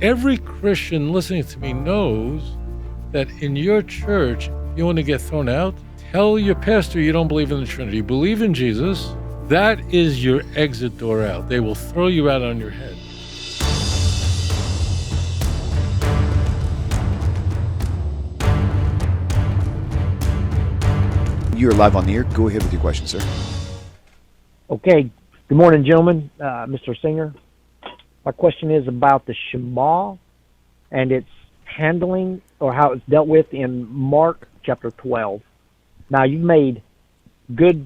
Every Christian listening to me knows that in your church, you want to get thrown out, tell your pastor you don't believe in the Trinity. You believe in Jesus. That is your exit door out. They will throw you out on your head. You're live on the air. Go ahead with your question, sir. Okay. Good morning, gentlemen. Mr. Singer. My question is about the Shema and its handling or how it's dealt with in Mark chapter 12. Now, you've made good,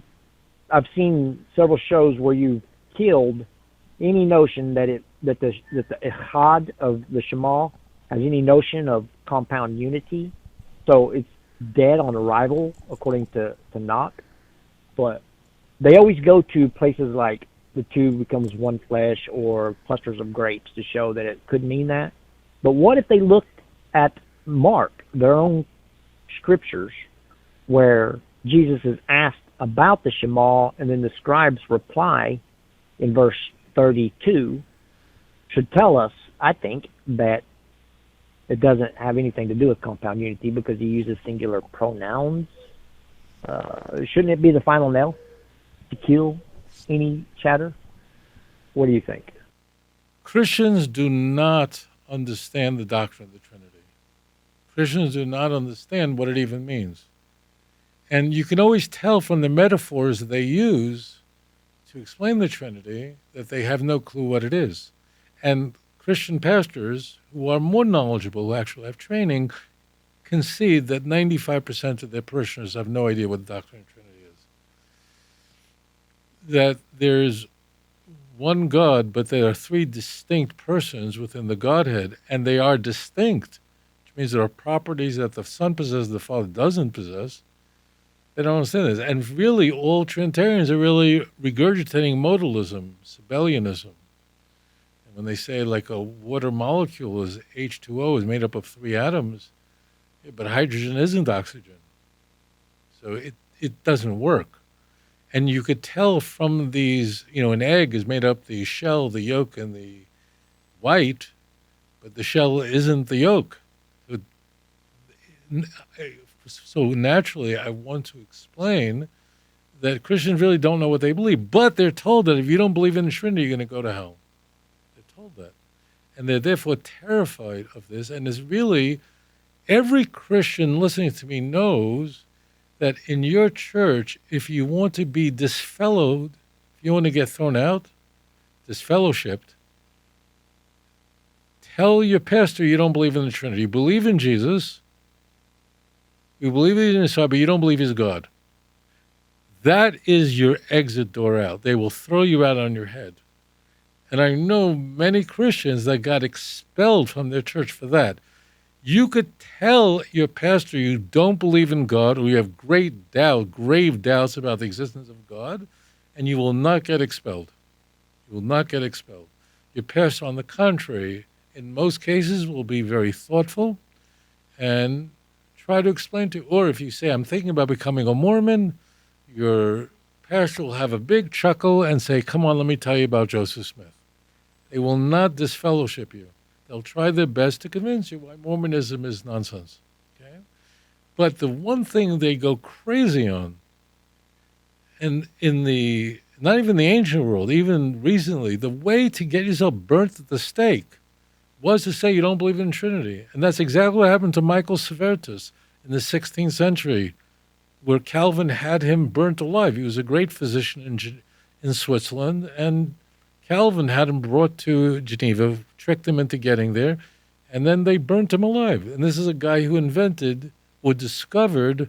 I've seen several shows where you've killed any notion that the Echad of the Shema has any notion of compound unity. So it's dead on arrival, according to Knock. But they always go to places like the two becomes one flesh or clusters of grapes to show that it could mean that. But what if they looked at Mark, their own scriptures, where Jesus is asked about the Shema, and then the scribes reply in verse 32, should tell us, I think, that it doesn't have anything to do with compound unity because he uses singular pronouns. Shouldn't it be the final nail to kill any chatter? What do you think? Christians do not understand the doctrine of the Trinity. Christians do not understand what it even means. And you can always tell from the metaphors they use to explain the Trinity that they have no clue what it is. And Christian pastors who are more knowledgeable, who actually have training, concede that 95% of their parishioners have no idea what the doctrine of the Trinity is. That there's one God, but there are three distinct persons within the Godhead, and they are distinct, which means there are properties that the Son possesses, the Father doesn't possess. They don't understand this. And really, all Trinitarians are really regurgitating modalism, Sabellianism. And when they say like a water molecule is H2O, is made up of three atoms, but hydrogen isn't oxygen. So it doesn't work. And you could tell from these, an egg is made up the shell, the yolk, and the white, but the shell isn't the yolk. So naturally, I want to explain that Christians really don't know what they believe, but they're told that if you don't believe in the Trinity, you're going to go to hell. They're told that. And they're therefore terrified of this. And it's really, every Christian listening to me knows that in your church, if you want to be disfellowed, if you want to get thrown out, disfellowshipped, tell your pastor you don't believe in the Trinity. You believe in Jesus. You believe he's in his Son, but you don't believe he's God. That is your exit door out. They will throw you out on your head. And I know many Christians that got expelled from their church for that. You could tell your pastor you don't believe in God, or you have grave doubts about the existence of God, and you will not get expelled. You will not get expelled. Your pastor, on the contrary, in most cases will be very thoughtful and try to explain to you. Or if you say, I'm thinking about becoming a Mormon, your pastor will have a big chuckle and say, come on, let me tell you about Joseph Smith. They will not disfellowship you. They'll try their best to convince you why Mormonism is nonsense. Okay? But the one thing they go crazy on, and not even the ancient world, even recently, the way to get yourself burnt at the stake was to say you don't believe in Trinity. And that's exactly what happened to Michael Servetus in the 16th century, where Calvin had him burnt alive. He was a great physician in Switzerland, and Calvin had him brought to Geneva, tricked him into getting there, and then they burnt him alive. And this is a guy who invented or discovered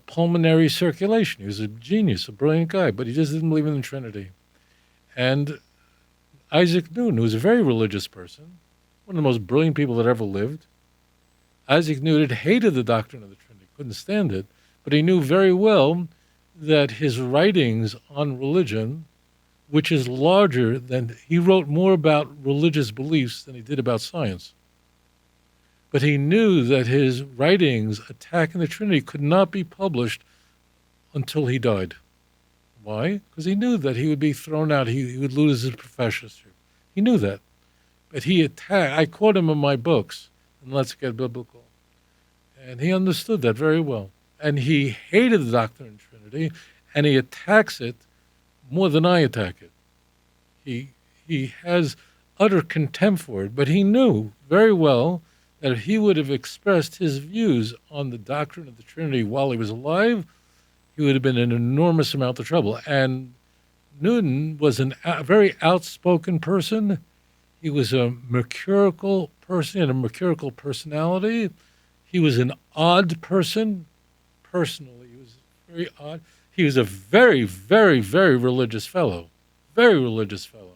pulmonary circulation. He was a genius, a brilliant guy, but he just didn't believe in the Trinity. And Isaac Newton, who was a very religious person, one of the most brilliant people that ever lived, Isaac Newton hated the doctrine of the Trinity, couldn't stand it, but he knew very well that his writings on religion, which is larger than, he wrote more about religious beliefs than he did about science. But he knew that his writings attacking the Trinity could not be published until he died. Why? Because he knew that he would be thrown out, he would lose his professorship. He knew that. But he attacked, I quote him in my books, and Let's Get Biblical. And he understood that very well. And he hated the doctrine of Trinity, and he attacks it more than I attack it. He has utter contempt for it, but he knew very well that if he would have expressed his views on the doctrine of the Trinity while he was alive, he would have been in an enormous amount of trouble. And Newton was a very outspoken person. He was a mercurial person, and a mercurial personality. He was an odd person, personally. He was very odd. He was a very, very, very religious fellow, very religious fellow.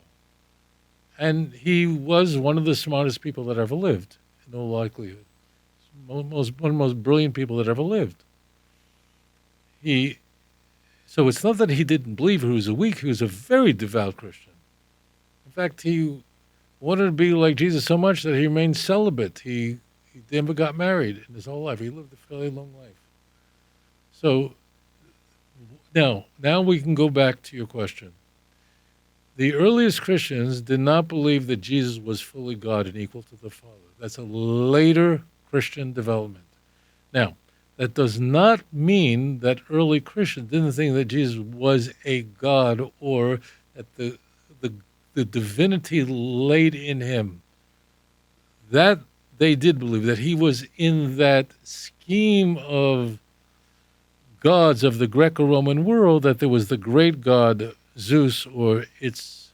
And he was one of the smartest people that ever lived, in all likelihood. One of the most brilliant people that ever lived. So it's not that he didn't believe he was a weak, he was a very devout Christian. In fact, he wanted to be like Jesus so much that he remained celibate. He never got married in his whole life. He lived a fairly long life. So now we can go back to your question. The earliest Christians did not believe that Jesus was fully God and equal to the Father. That's a later Christian development. Now, that does not mean that early Christians didn't think that Jesus was a God or that the divinity laid in him. That they did believe, that he was in that scheme of gods of the Greco-Roman world, that there was the great god Zeus, or its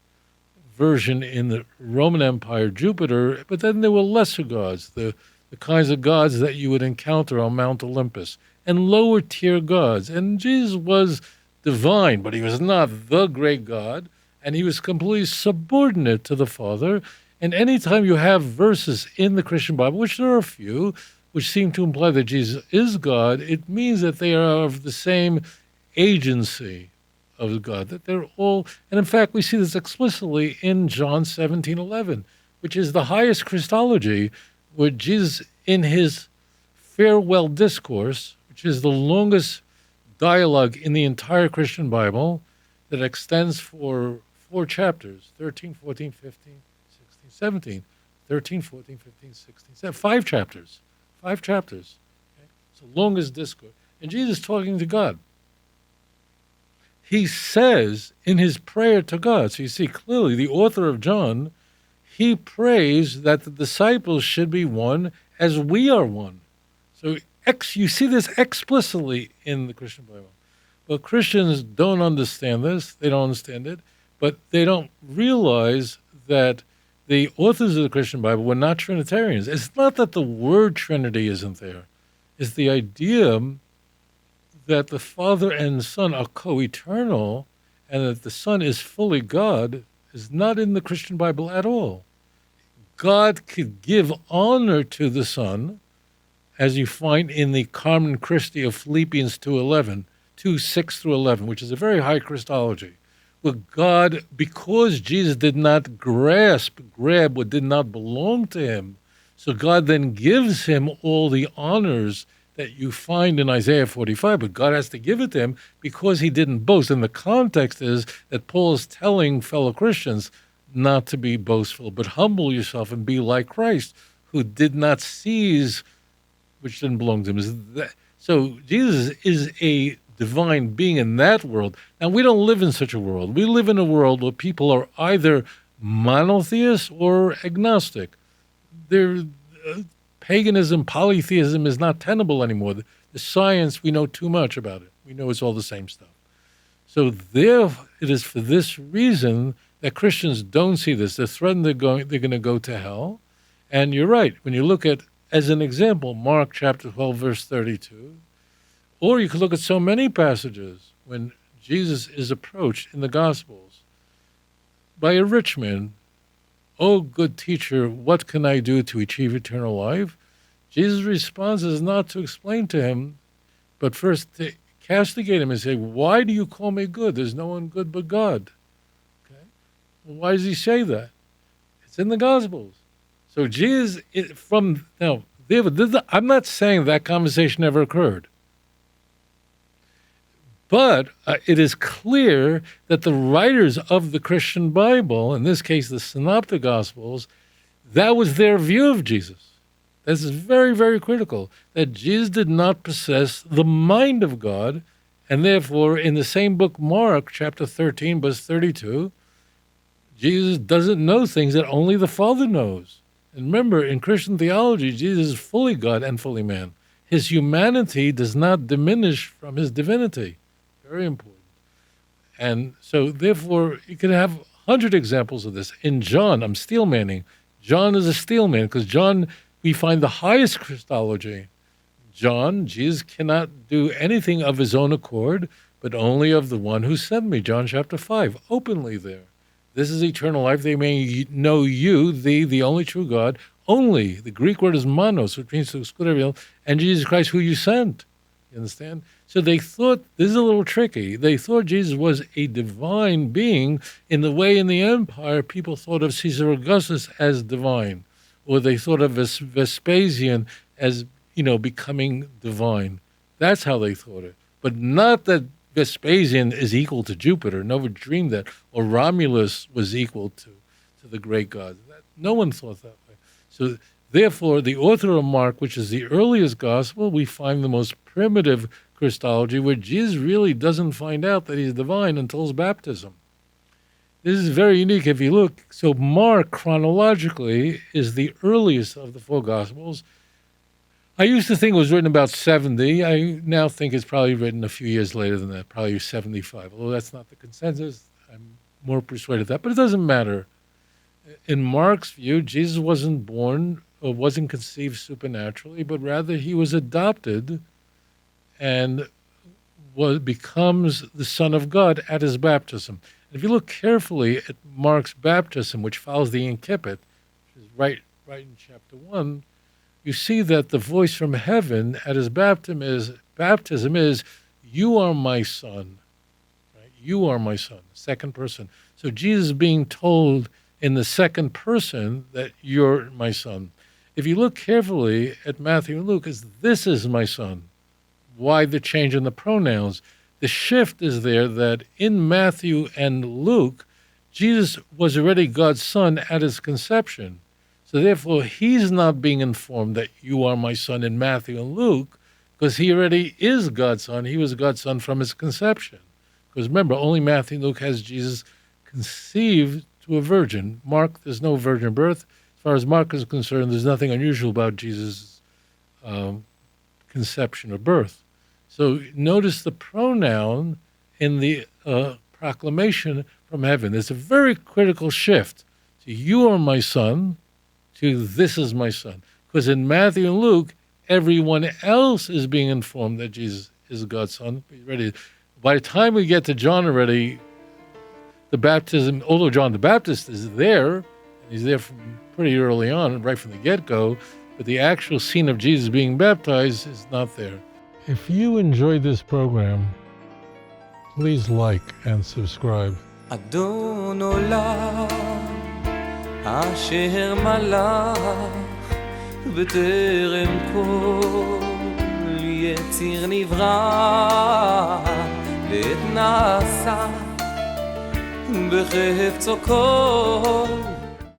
version in the Roman Empire, Jupiter, but then there were lesser gods, the kinds of gods that you would encounter on Mount Olympus, and lower tier gods. And Jesus was divine, but he was not the great God, and he was completely subordinate to the Father. And anytime you have verses in the Christian Bible, which there are a few, which seem to imply that Jesus is God, it means that they are of the same agency of God, that they're all, and in fact, we see this explicitly in John 17:11, which is the highest Christology, where Jesus, in his farewell discourse, which is the longest dialogue in the entire Christian Bible, that extends for 4 chapters, 13, 14, 15, 16, 17, 13, 14, 15, 16, 17, 5 chapters, 5 chapters. Okay? It's the longest discourse. And Jesus talking to God. He says in his prayer to God, so you see clearly the author of John, he prays that the disciples should be one as we are one. So you see this explicitly in the Christian Bible. But Christians don't understand this. They don't understand it. But they don't realize that the authors of the Christian Bible were not Trinitarians. It's not that the word Trinity isn't there. It's the idea that the Father and Son are co-eternal and that the Son is fully God is not in the Christian Bible at all. God could give honor to the Son, as you find in the Carmen Christi of Philippians 2:11, 2:6-11, which is a very high Christology, where God, because Jesus did not grab what did not belong to him, so God then gives him all the honors that you find in Isaiah 45, but God has to give it to him because he didn't boast. And the context is that Paul is telling fellow Christians not to be boastful, but humble yourself and be like Christ, who did not seize which didn't belong to him. So Jesus is a divine being in that world. Now, we don't live in such a world. We live in a world where people are either monotheist or agnostic. Paganism, polytheism is not tenable anymore. The science, we know too much about it. We know it's all the same stuff. So it is for this reason that Christians don't see this. They're threatened they're going to go to hell. And you're right. When you look at, as an example, Mark chapter 12, verse 32, or you could look at so many passages when Jesus is approached in the Gospels by a rich man. "Oh, good teacher, what can I do to achieve eternal life?" Jesus' response is not to explain to him, but first to castigate him and say, "Why do you call me good? There's no one good but God." Okay? Well, why does he say that? It's in the Gospels. So Jesus, I'm not saying that conversation never occurred. But it is clear that the writers of the Christian Bible, in this case the Synoptic Gospels, That was their view of Jesus. This is very, very critical, that Jesus did not possess the mind of God, and therefore, in the same book, Mark, chapter 13, verse 32, Jesus doesn't know things that only the Father knows. And remember, in Christian theology, Jesus is fully God and fully man. His humanity does not diminish from his divinity. Very important. And so, therefore, you can have 100 examples of this. In John, I'm steelmanning. John is a steelman because John, we find the highest Christology. John, Jesus cannot do anything of his own accord, but only of the one who sent me. John chapter 5, openly there. This is eternal life. They may know you, the only true God, only. The Greek word is monos, which means to exclude everyone else, and Jesus Christ who you sent. You understand? So they thought, this is a little tricky, they thought Jesus was a divine being in the way in the empire people thought of Caesar Augustus as divine, or they thought of Vespasian as, becoming divine. That's how they thought it. But not that Vespasian is equal to Jupiter. No one dreamed that. Or Romulus was equal to the great gods. No one thought that way. So therefore, the author of Mark, which is the earliest gospel, we find the most primitive Christology where Jesus really doesn't find out that he's divine until his baptism. This is very unique if you look. So Mark, chronologically, is the earliest of the four gospels. I used to think it was written about 70. I now think it's probably written a few years later than that, probably 75. Although that's not the consensus, I'm more persuaded of that. But it doesn't matter. In Mark's view, Jesus wasn't born or wasn't conceived supernaturally, but rather he was adopted and becomes the Son of God at his baptism. And if you look carefully at Mark's baptism, which follows the incipit, which is right in chapter 1, you see that the voice from heaven at his baptism is, you are my son. Right? You are my son, second person. So Jesus being told in the second person that you're my son. If you look carefully at Matthew and Luke, this is my son. Why the change in the pronouns? The shift is there that in Matthew and Luke, Jesus was already God's son at his conception. So therefore, he's not being informed that you are my son in Matthew and Luke, because he already is God's son. He was God's son from his conception. Because remember, only Matthew and Luke has Jesus conceived to a virgin. Mark, there's no virgin birth. As far as Mark is concerned, there's nothing unusual about Jesus' conception or birth. So notice the pronoun in the proclamation from heaven. There's a very critical shift. So you are my son, to this is my son. Because in Matthew and Luke, everyone else is being informed that Jesus is God's son. Ready. By the time we get to John already, the baptism, although John the Baptist is there, and he's there from pretty early on, right from the get-go, but the actual scene of Jesus being baptized is not there. If you enjoyed this program, please like and subscribe. אדון עולם אשר מלך בטרם כל יציר נברא עת נעשה בחפצו כל